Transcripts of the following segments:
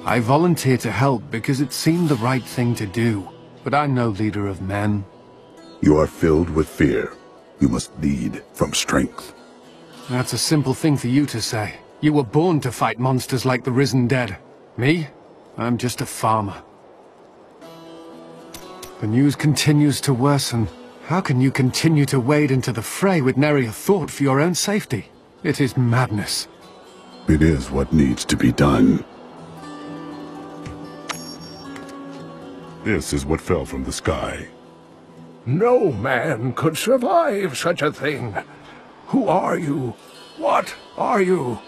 I volunteered to help because it seemed the right thing to do, but I'm no leader of men. You are filled with fear. You must lead from strength. That's a simple thing for you to say. You were born to fight monsters like the risen dead. Me? I'm just a farmer. The news continues to worsen. How can you continue to wade into the fray with nary a thought for your own safety? It is madness. It is what needs to be done. This is what fell from the sky. No man could survive such a thing. Who are you? What are you?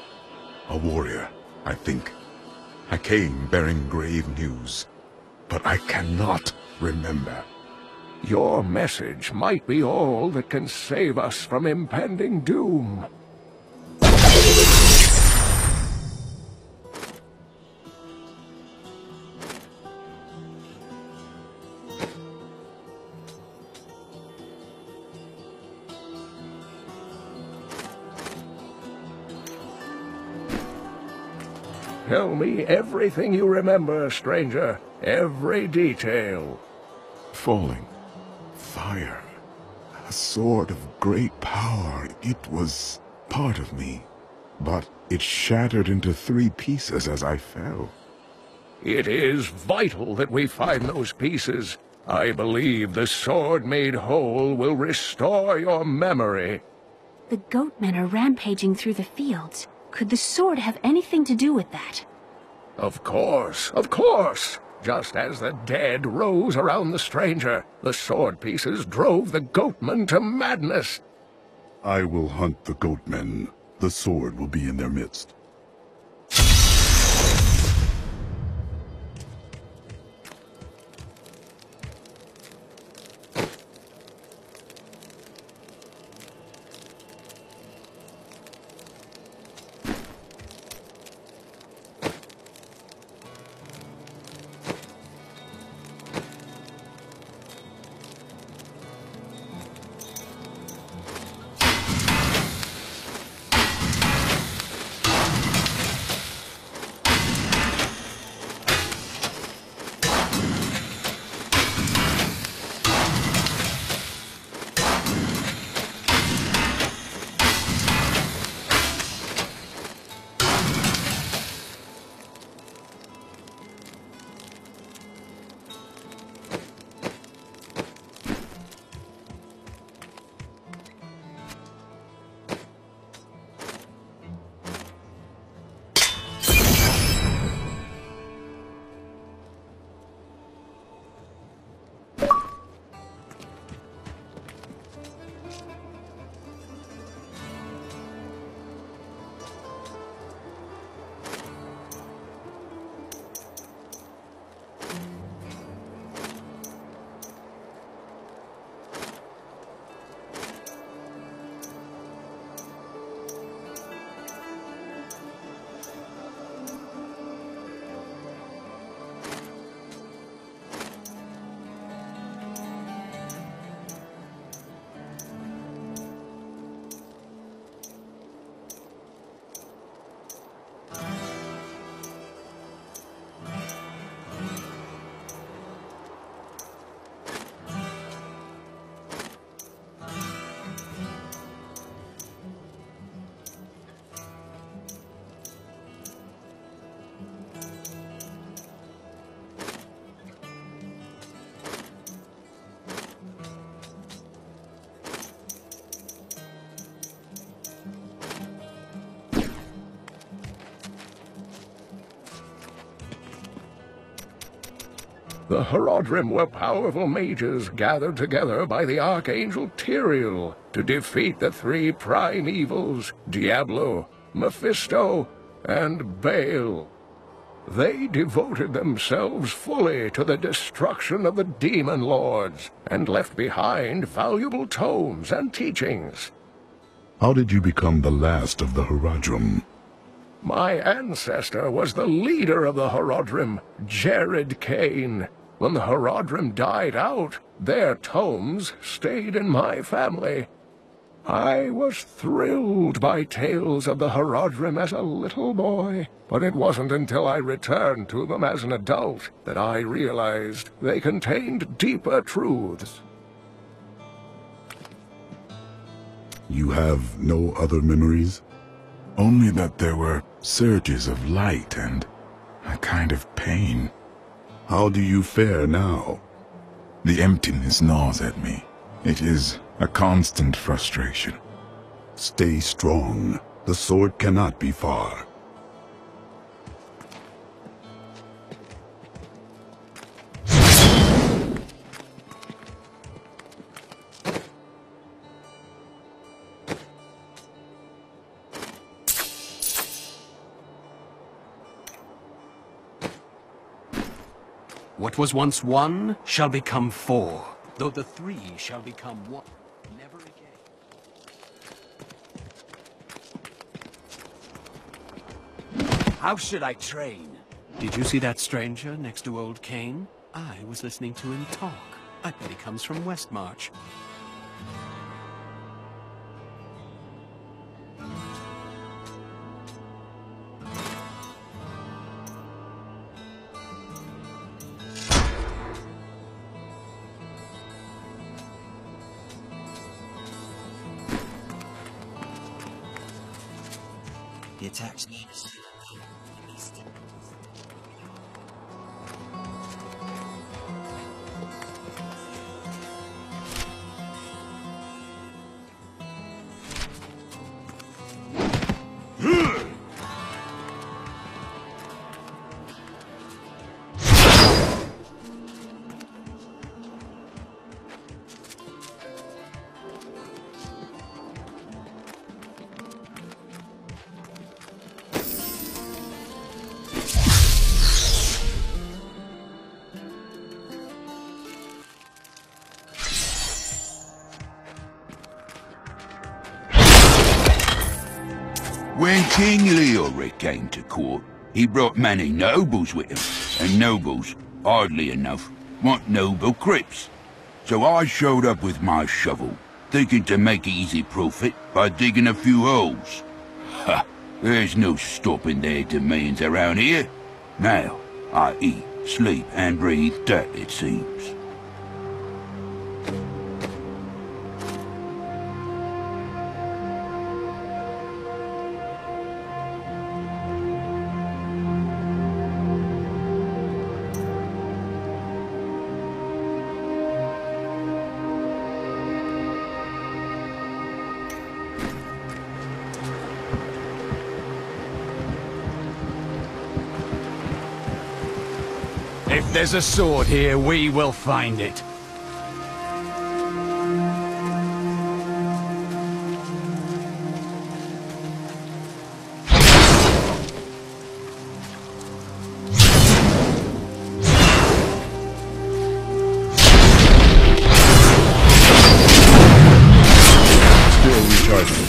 A warrior, I think. I came bearing grave news, but I cannot remember. Your message might be all that can save us from impending doom. Tell me everything you remember, stranger. Every detail. Falling. Fire. A sword of great power. It was part of me. But it shattered into 3 pieces as I fell. It is vital that we find those pieces. I believe the sword made whole will restore your memory. The goatmen are rampaging through the fields. Could the sword have anything to do with that? Of course, of course! Just as the dead rose around the stranger, the sword pieces drove the goatmen to madness. I will hunt the goatmen. The sword will be in their midst. The Horadrim were powerful mages gathered together by the Archangel Tyrael to defeat the 3 prime evils, Diablo, Mephisto, and Baal. They devoted themselves fully to the destruction of the demon lords and left behind valuable tomes and teachings. How did you become the last of the Horadrim? My ancestor was the leader of the Horadrim, Jared Kane. When the Horadrim died out, their tomes stayed in my family. I was thrilled by tales of the Horadrim as a little boy, but it wasn't until I returned to them as an adult that I realized they contained deeper truths. You have no other memories? Only that there were surges of light and a kind of pain. How do you fare now? The emptiness gnaws at me. It is a constant frustration. Stay strong. The sword cannot be far. What was once one shall become four, though the three shall become one. Never again. How should I train? Did you see that stranger next to old Cain? I was listening to him talk. I bet he comes from Westmarch. The attacks. When King Leoric came to court, he brought many nobles with him, and nobles, oddly enough, want noble crypts. So I showed up with my shovel, thinking to make easy profit by digging a few holes. Ha! There's no stopping their demands around here. Now, I eat, sleep, and breathe dirt, it seems. If there's a sword here, we will find it. Still recharging.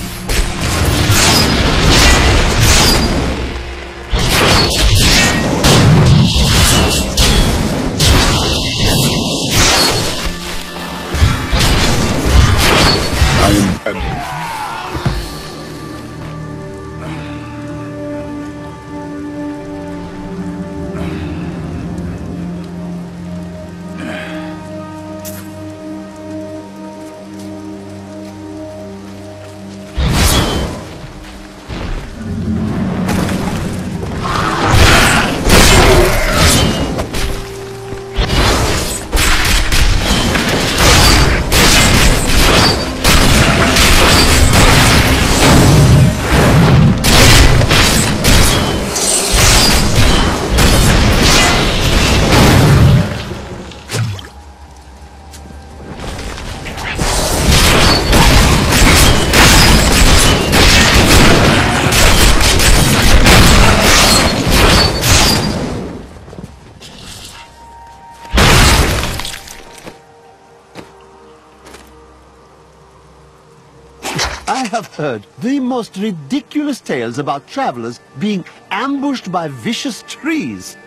I have heard the most ridiculous tales about travelers being ambushed by vicious trees.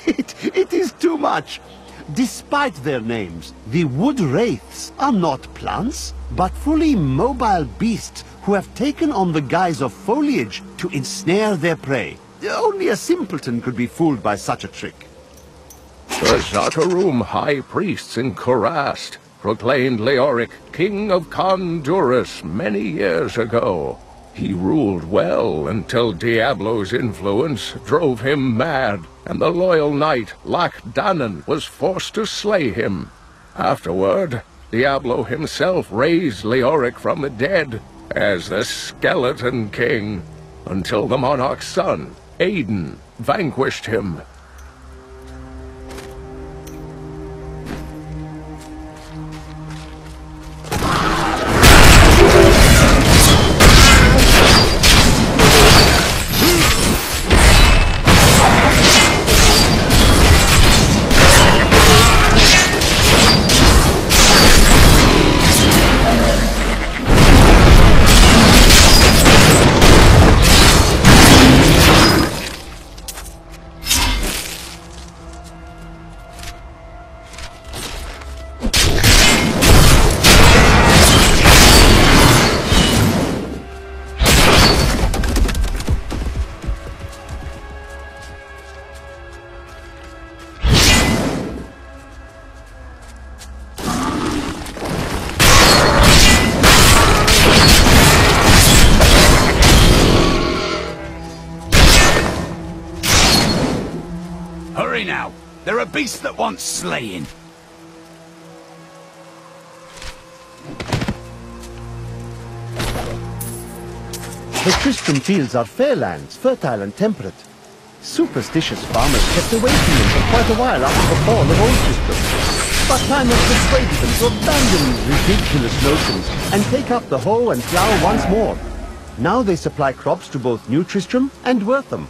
It is too much. Despite their names, the wood wraiths are not plants, but fully mobile beasts who have taken on the guise of foliage to ensnare their prey. Only a simpleton could be fooled by such a trick. The Zatarum high priests in Kurast proclaimed Leoric king of Kondurus many years ago. He ruled well until Diablo's influence drove him mad, and the loyal knight Lac-Danan was forced to slay him. Afterward, Diablo himself raised Leoric from the dead as the Skeleton King, until the monarch's son, Aiden, vanquished him. Hurry now! There are beasts that want slaying! The Tristram fields are fair lands, fertile and temperate. Superstitious farmers kept away from them for quite a while after the fall of Old Tristram. But time has persuaded them to abandon these ridiculous notions and take up the hoe and plough once more. Now they supply crops to both New Tristram and Wortham.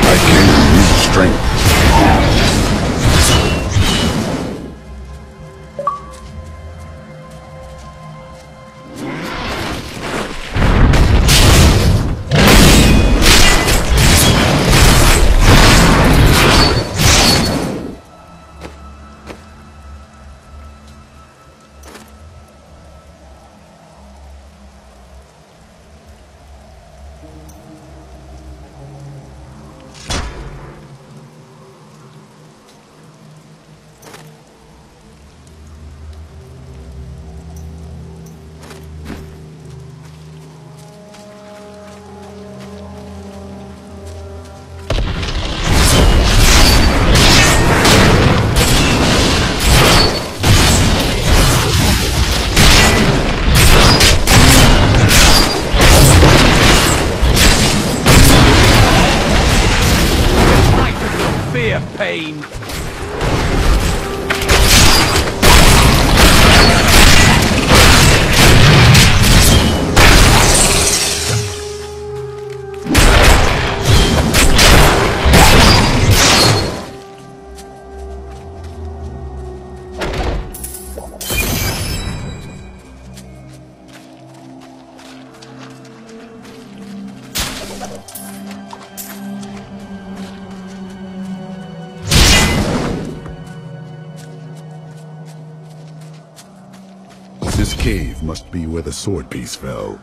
I can use strength. Pain. This cave must be where the sword piece fell.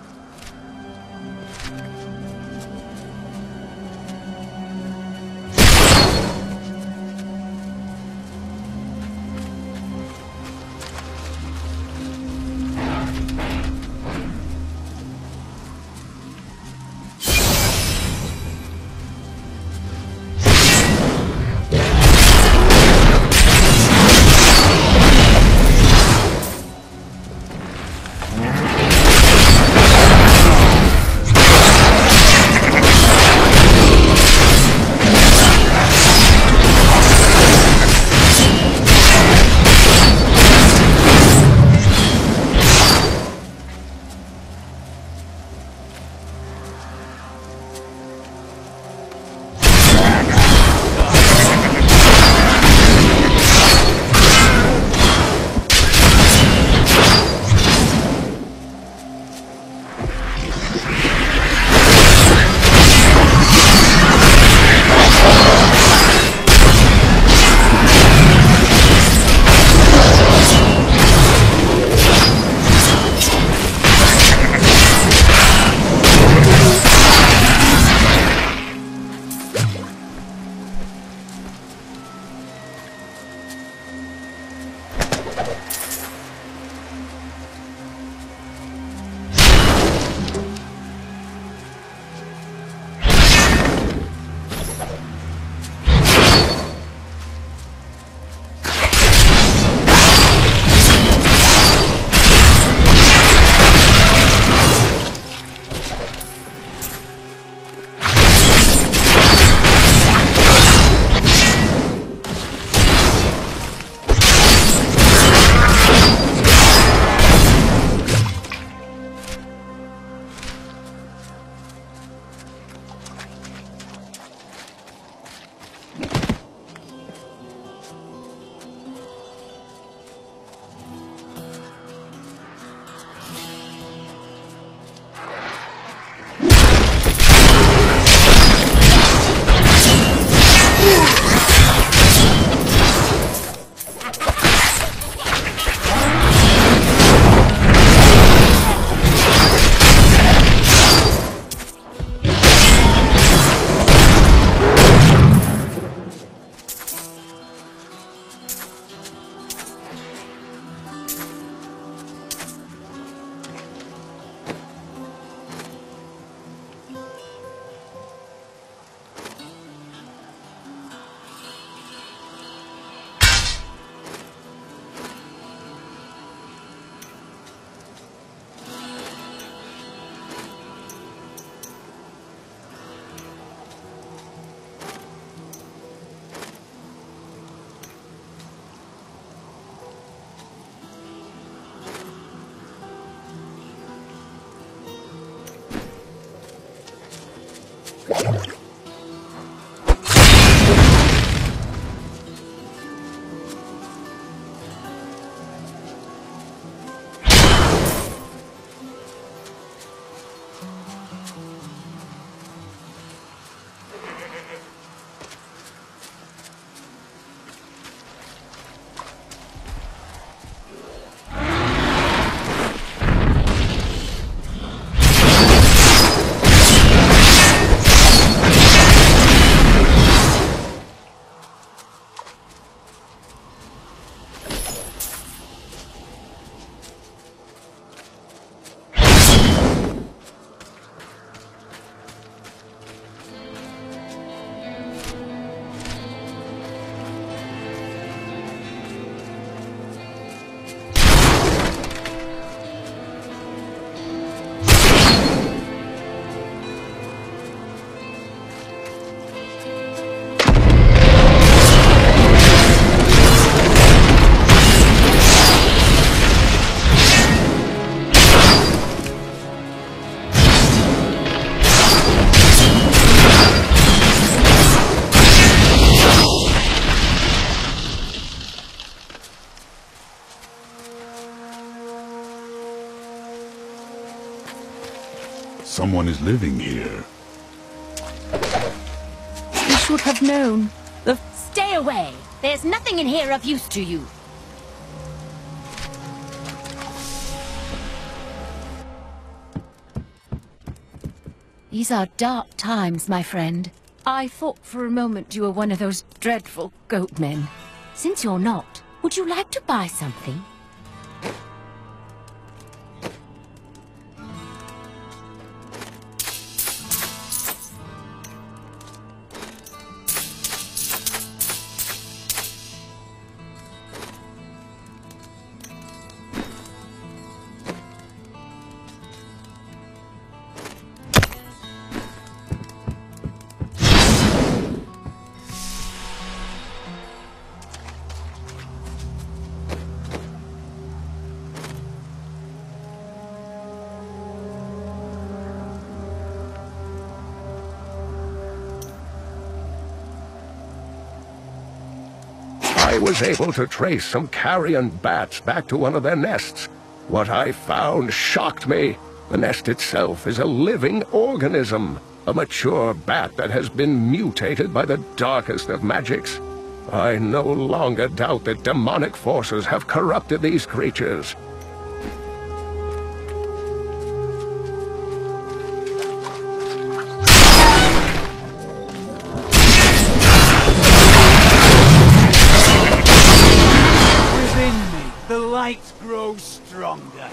Someone is living here. You should have known. Stay away! There's nothing in here of use to you. These are dark times, my friend. I thought for a moment you were one of those dreadful goat men. Since you're not, would you like to buy something? I was able to trace some carrion bats back to one of their nests. What I found shocked me. The nest itself is a living organism, a mature bat that has been mutated by the darkest of magics. I no longer doubt that demonic forces have corrupted these creatures. The light grows stronger.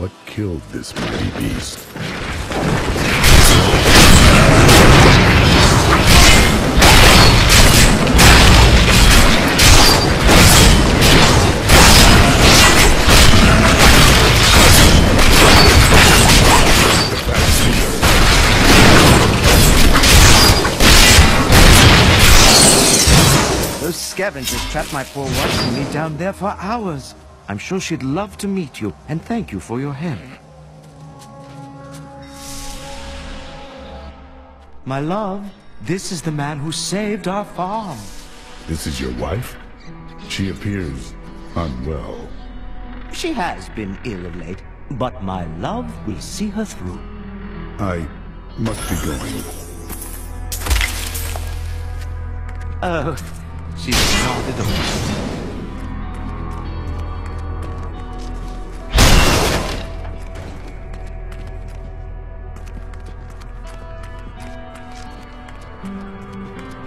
What killed this mighty beast? Those scavengers trapped my poor wife and me down there for hours. I'm sure she'd love to meet you, and thank you for your help. My love, this is the man who saved our farm. This is your wife? She appears unwell. She has been ill of late, but my love will see her through. I must be going. Oh, she's nodded away.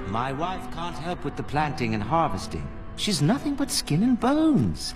My wife can't help with the planting and harvesting. She's nothing but skin and bones.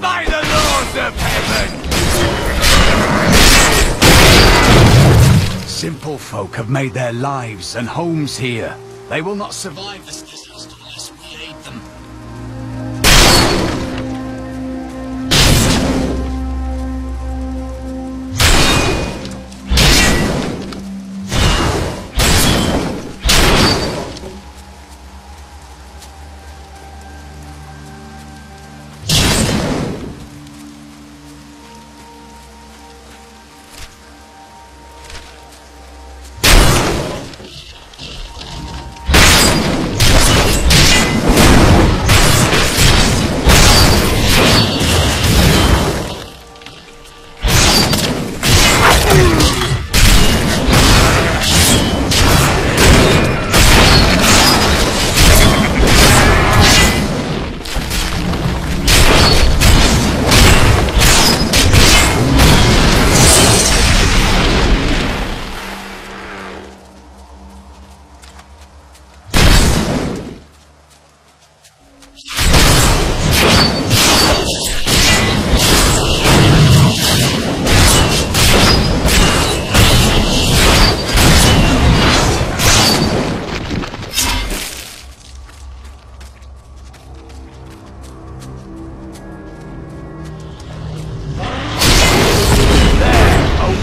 By the laws of heaven! Simple folk have made their lives and homes here. They will not survive this disaster unless we aid them.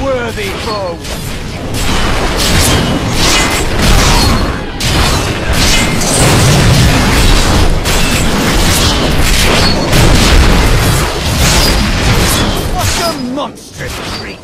Worthy foe! What a monstrous treat!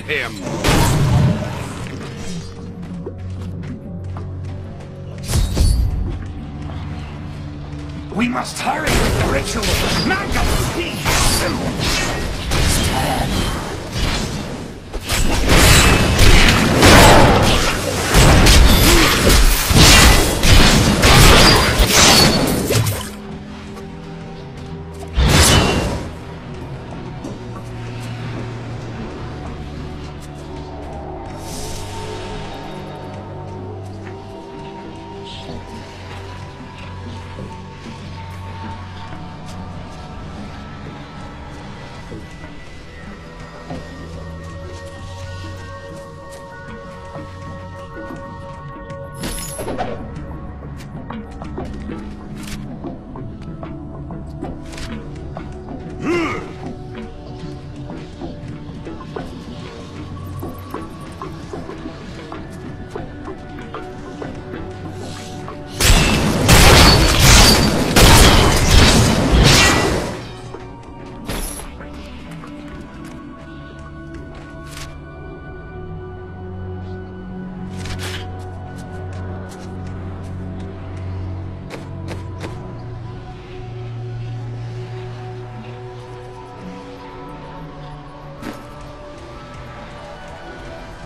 him! We must hurry with the ritual! Magda, please! Stand!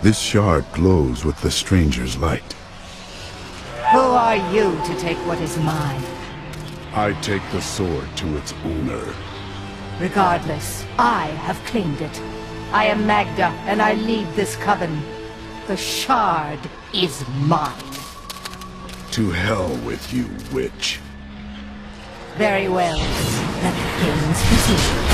This shard glows with the stranger's light. Who are you to take what is mine? I take the sword to its owner. Regardless, I have claimed it. I am Magda, and I lead this coven. The shard is mine. To hell with you, witch. Very well. Let the games begin.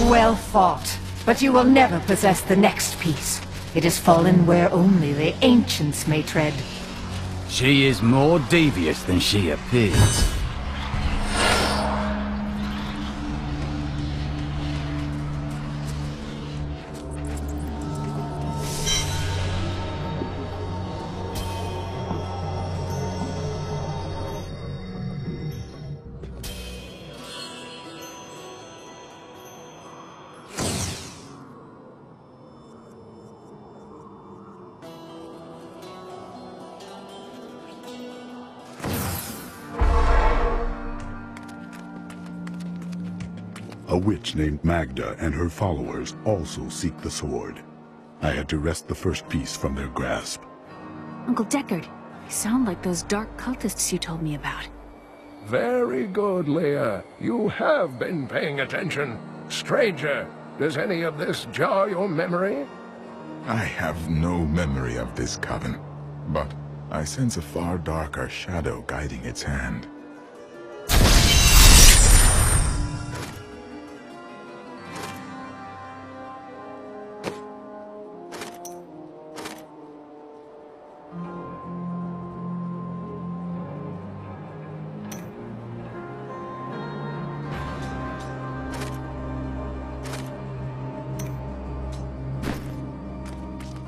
Well fought, but you will never possess the next piece. It has fallen where only the ancients may tread. She is more devious than she appears. A witch named Magda and her followers also seek the sword. I had to wrest the first piece from their grasp. Uncle Deckard, you sound like those dark cultists you told me about. Very good, Leah. You have been paying attention. Stranger, does any of this jar your memory? I have no memory of this coven, but I sense a far darker shadow guiding its hand.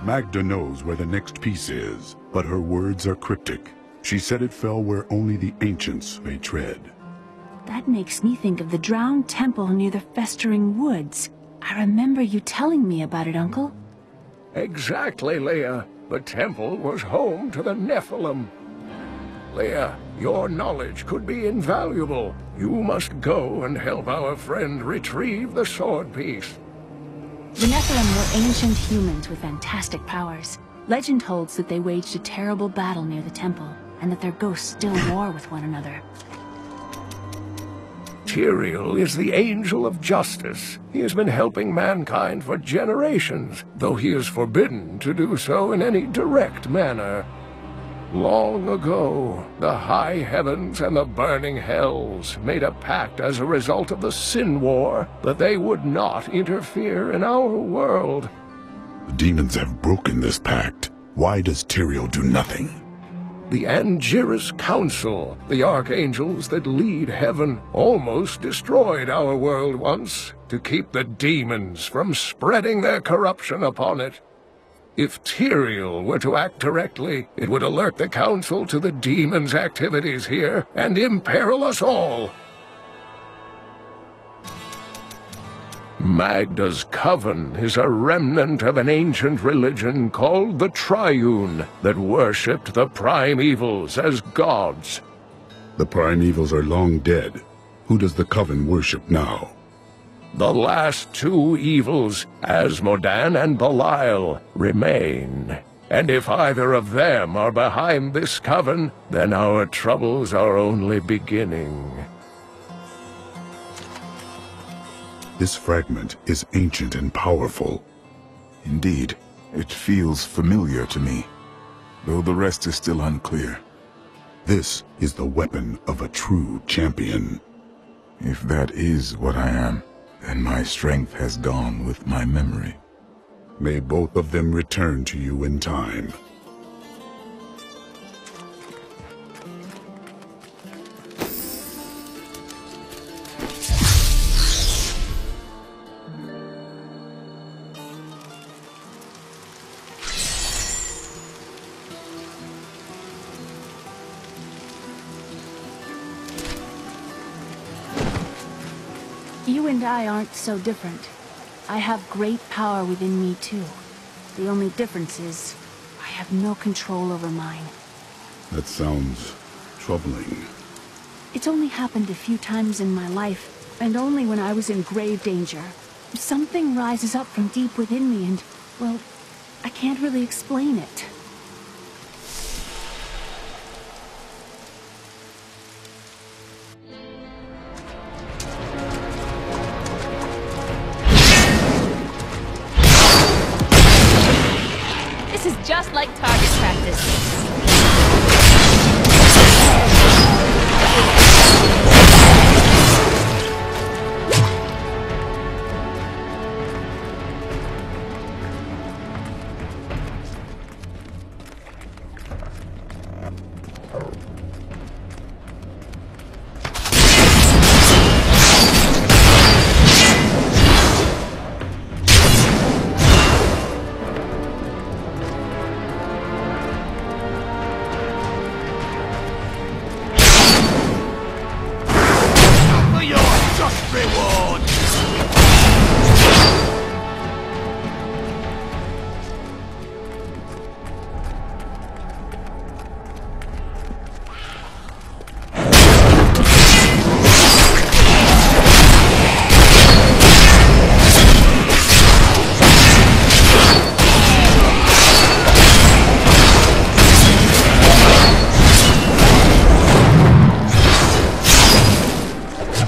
Magda knows where the next piece is, but her words are cryptic. She said it fell where only the ancients may tread. That makes me think of the drowned temple near the festering woods. I remember you telling me about it, Uncle. Exactly, Leah. The temple was home to the Nephilim. Leah, your knowledge could be invaluable. You must go and help our friend retrieve the sword piece. The Nephilim were ancient humans with fantastic powers. Legend holds that they waged a terrible battle near the temple, and that their ghosts still war with one another. Tyrael is the angel of justice. He has been helping mankind for generations, though he is forbidden to do so in any direct manner. Long ago, the high heavens and the burning hells made a pact as a result of the Sin War that they would not interfere in our world. The demons have broken this pact. Why does Tyrael do nothing? The Angiris Council, the archangels that lead heaven, almost destroyed our world once to keep the demons from spreading their corruption upon it. If Tyrael were to act directly, it would alert the Council to the demon's activities here and imperil us all. Magda's coven is a remnant of an ancient religion called the Triune that worshipped the primevals as gods. The primevals are long dead. Who does the coven worship now? The last two evils, Asmodan and Belial, remain. And if either of them are behind this coven, then our troubles are only beginning. This fragment is ancient and powerful. Indeed, it feels familiar to me, though the rest is still unclear. This is the weapon of a true champion. If that is what I am, then my strength has gone with my memory. May both of them return to you in time. You and I aren't so different. I have great power within me too. The only difference is, I have no control over mine. That sounds troubling. It's only happened a few times in my life, and only when I was in grave danger. Something rises up from deep within me and, well, I can't really explain it. This is just like target practice.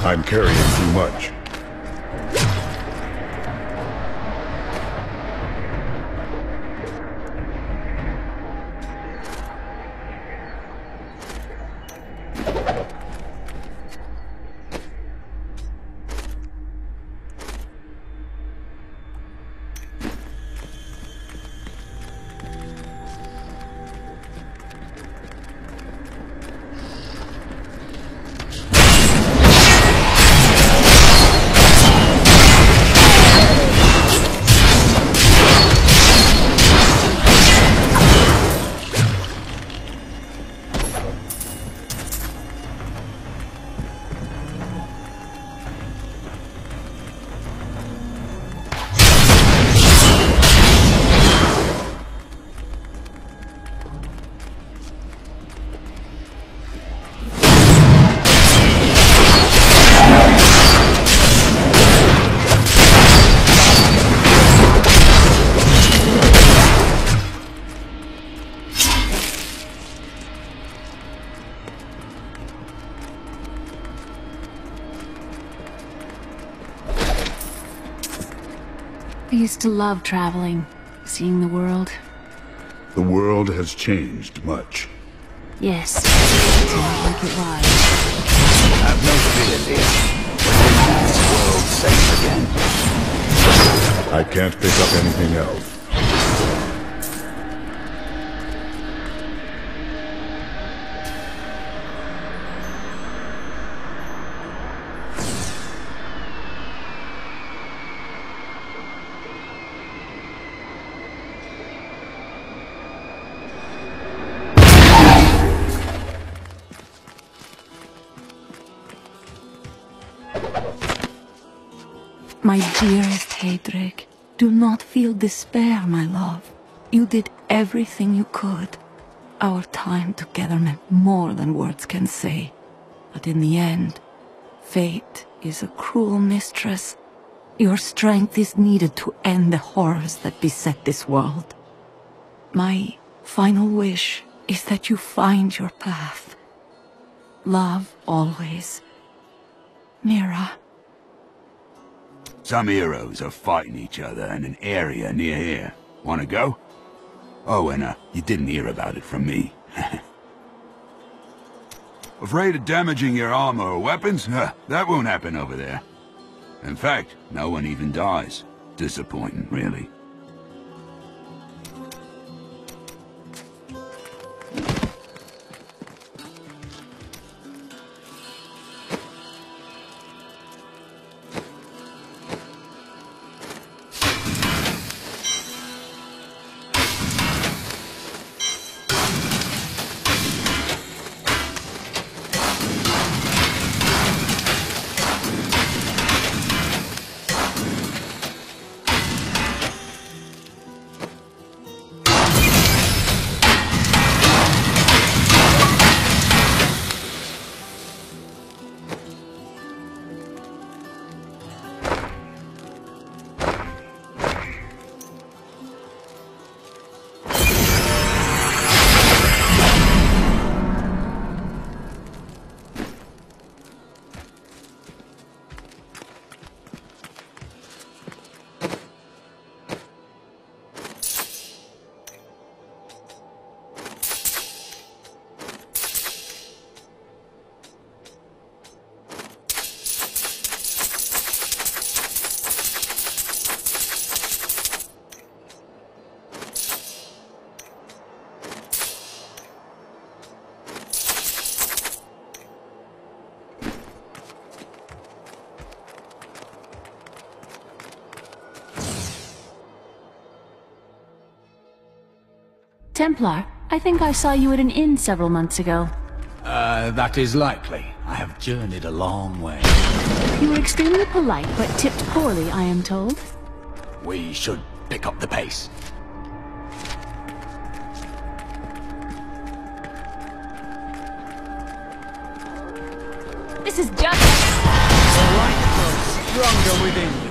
I'm carrying too much. I used to love traveling, seeing the world. The world has changed much. Yes, it's not like it was. Have no fear, dear. We'll make this world safe again. I can't pick up anything else. My dearest Heydrich, do not feel despair, my love. You did everything you could. Our time together meant more than words can say. But in the end, fate is a cruel mistress. Your strength is needed to end the horrors that beset this world. My final wish is that you find your path. Love always. Mira. Some heroes are fighting each other in an area near here. Wanna go? Oh, and you didn't hear about it from me. Afraid of damaging your armor or weapons? That won't happen over there. In fact, no one even dies. Disappointing, really. Templar, I think I saw you at an inn several months ago. That is likely. I have journeyed a long way. You were extremely polite, but tipped poorly, I am told. We should pick up the pace. This is just... The light grows stronger within you.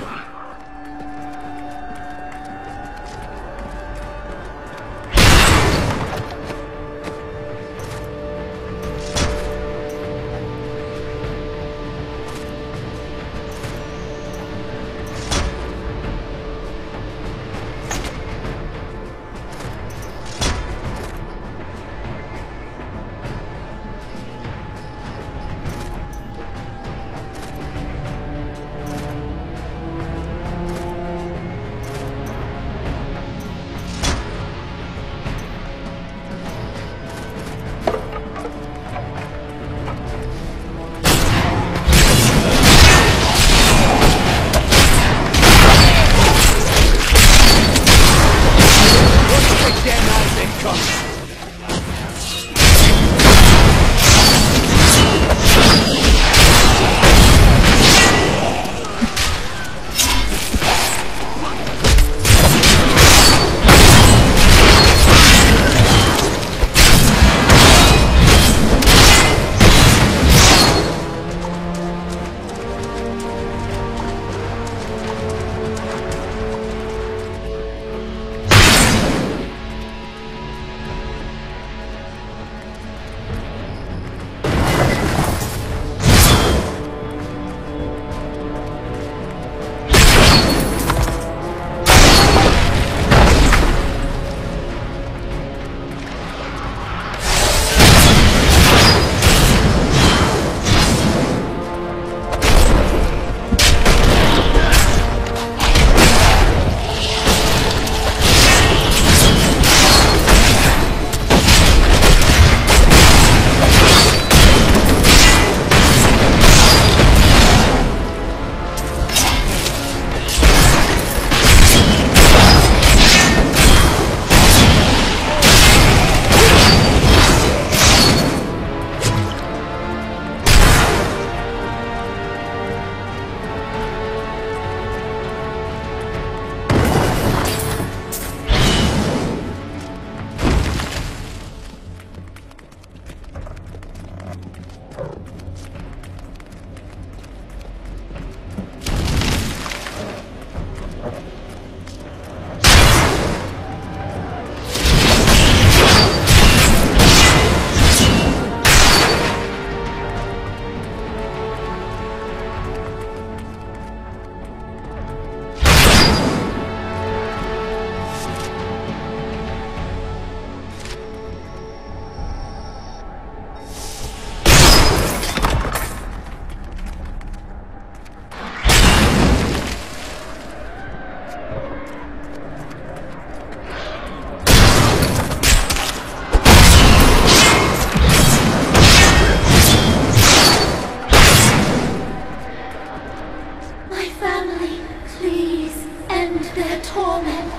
end their torment.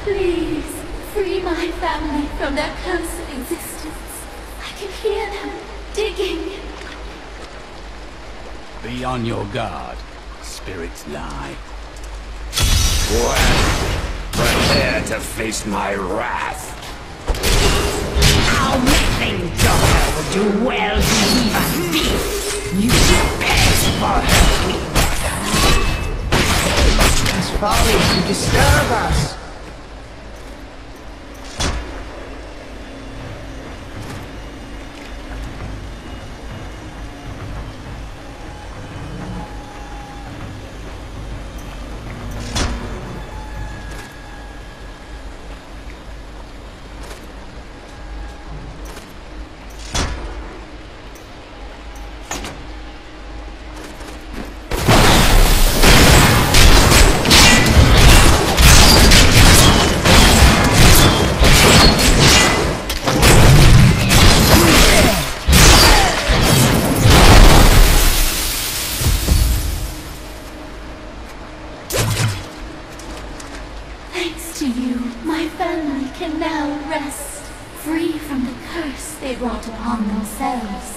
Please, free my family from their cursed existence. I can hear them digging. Be on your guard. Spirits lie. Well, prepare to face my wrath. Our meddling daughter would do well to leave us be. You prepared for her weakness. It's folly to disturb us. Thanks to you, my family can now rest, free from the curse they brought upon themselves.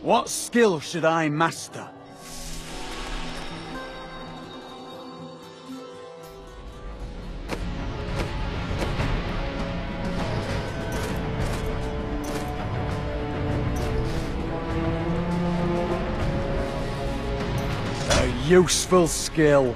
What skill should I master? A useful skill.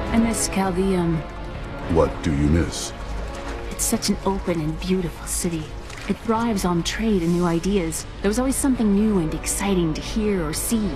I miss Chaldeum. What do you miss? It's such an open and beautiful city. It thrives on trade and new ideas. There was always something new and exciting to hear or see.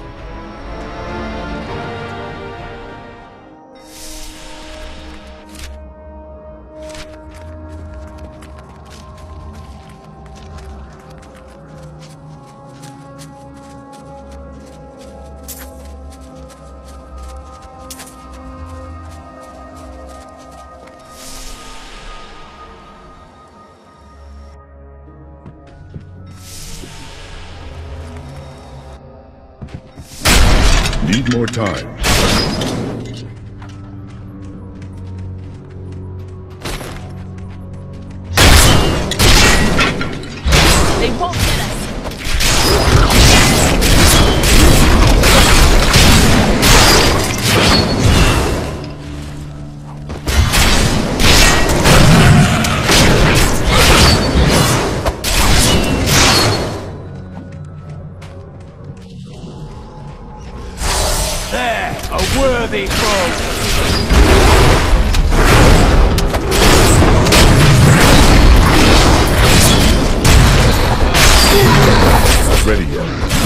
need more time. They won't get us! There, a worthy foe! Ready yet?